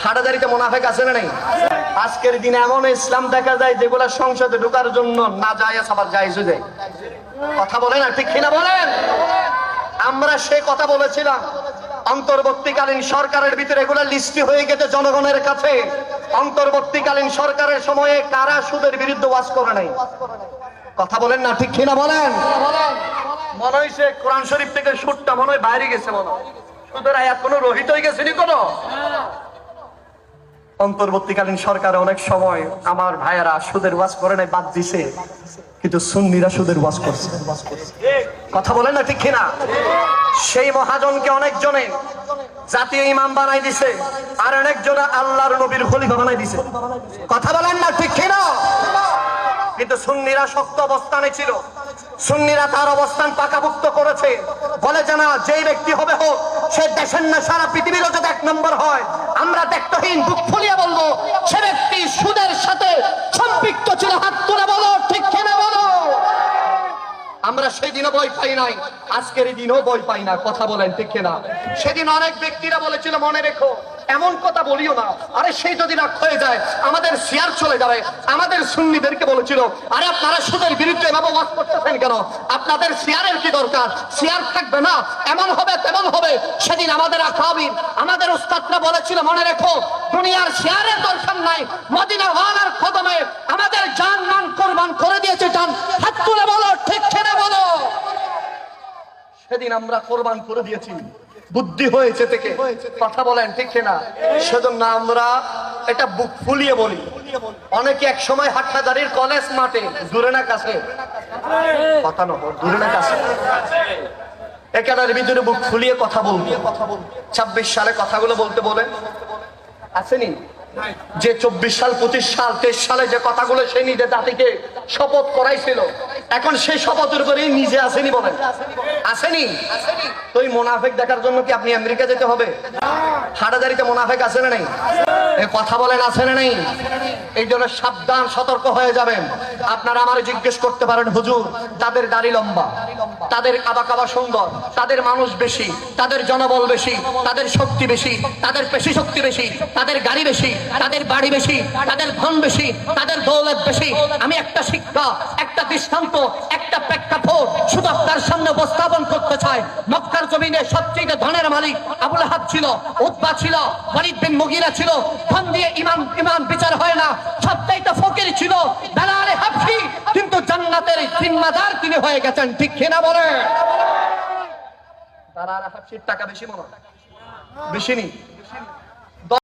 হাটাজারিতে মুনাফিক আছে না নাই? আজকের দিনে এমন ইসলাম দেখা যায় যেগুলা সংসদে ঢোকার জন্য না যায় আবার জায়েজ হয়ে যায়। কথা বলেন আর ঠিক কিনা বলেন? আমরা সে কথা বলেছিলাম অন্তর্বর্তীকালীন সরকারের ভিতরে এগুলা লিস্টি হয়ে গেছে জনগণের কাছে। অন্তর্বর্তীকালীন সরকারের সময়ে কারা সুদের বিরুদ্ধে ওয়াজ করে নাই? কথা বলেন না ঠিক কিনা বলেন? মনে হয়েছে কোরআন শরীফ থেকে সুদটা মনে হয় বাইরে গেছে, মনে হয় সুদের আয়াত কোনো রহিত হয়ে গেছে নি কোনো? অন্তর্বর্তীকালীন সরকারে অনেক সময় আমার ভাইয়েরা সুদের ওয়াজ করে নাই, বাদ দিছে, কিন্তু সুন্নিরা সুদের ওয়াজ করছে। কথা বলেন না ঠিক কিনা? সেই মহাজনকে অনেকজনে জাতীয় ইমাম বানাই দিছে, আর অনেকজনে আল্লাহর নবীর খলিফা বানাই দিছে। কথা বলেন না ঠিক কিনা? কিন্তু সুন্নিরা শক্ত অবস্থানে ছিল, সুন্নিরা তার অবস্থান পাকাপোক্ত করেছে। বলে জানা যেই ব্যক্তি হবে হোক, সে দেশের না সারা পৃথিবীর যদি 1 নম্বর হয়, আমরা দেখতহীন বুক ফুলিয়ে বলবো সে ব্যক্তি সুদের সাথে সম্পৃক্ত ছিল। হাত তুলে বলো ঠিক কিনা বলো? আমরা সেদিনও ভয় পাই নাই, আজকের দিনও ভয় পাই না। কথা বলেন ঠিক কিনা? সেদিন অনেক ব্যক্তিরা বলেছিল মনে রেখো এমন কথা বলিও না, আরে সেই যদি রাগ হয়ে যায় আমাদের শেয়ার চলে যাবে। আমাদের সুন্নিদেরকে বলেছিল আরে আপনারা সুদের বিরুদ্ধে এভাবে ওয়াজ করতেছেন কেন? আপনাদের শেয়ারের কি দরকার? শেয়ার থাকবে না, এমন হবে তেমন হবে। সেদিন আমাদের আকাবির, আমাদের উস্তাদরা বলেছিল মনে রেখো দুনিয়ার শেয়ারের দরকার নাই, মদিনা ওয়ালার কদমে আমাদের জান মান কুরবান করে দিয়েছে। জান হাত তুলে বলো ঠিক কিনা বলো? সেদিন আমরা কোরবান করে দিয়েছি, বুদ্ধি হয়েছে থেকে। কথা বলেন ঠিক কিনা? সেজন্য আমরা এটা বুক ফুলিয়ে বলি। অনেকে এক সময় হাটহাজারীর কলেজ মাঠে, দূরে না কাছে? কথা না দূরে না কাছে? একাডার ভিতরে বুক ফুলিয়ে কথা বলবে। 26 সালে কথাগুলো বলতে বলে আসেনি যে 24 সাল 25 সাল 23 সালে যে কথাগুলো সে নিজে জাতিকে শপথ করাইছিল, এখন সেই শপথের উপরেই নিজে আসেনি? বলেন আসেনি? তো এই মুনাফিক দেখার জন্য কি আপনি আমেরিকা যেতে হবে? হাটাজারিতে মুনাফিক আছে না নাই? এই কথা বলেন আছে না নাই? এই জন্য সাবধান, সতর্ক হয়ে যাবেন। আপনারা আমারে জিজ্ঞেস করতে পারেন হুজুর তাদের দাড়ি লম্বা, তাদের কাবা কাবা সুন্দর, তাদের মানুষ বেশি, তাদের জনবল বেশি, তাদের শক্তি বেশি, তাদের পেশি শক্তি বেশি, তাদের গাড়ি বেশি, তাদের বাড়ি বেশি, তাদের ধন বেশি, তাদের দৌলত বেশি। আমি একটা শিক্ষা, একটা দৃষ্টান্ত, একটা প্রেক্ষাপট শুধু আপনার সামনে উপস্থাপন করতে চাই। মক্কার জমিনে সবচেয়ে ধনের মালিক আবু লাহাব ছিল, উতবা ছিল, ওয়ালিদ বিন মুগীরা ছিল। ধন দিয়ে ইমান বিচার হয় না। সবচাইতে ফকির ছিল বেলাল হাবশী, কিন্তু জান্নাতের জিম্মাদার তিনি হয়ে গেছেন। ঠিক কিনা বলে? বেলাল হাবশীর টাকা বেশি মনে বেশি নি?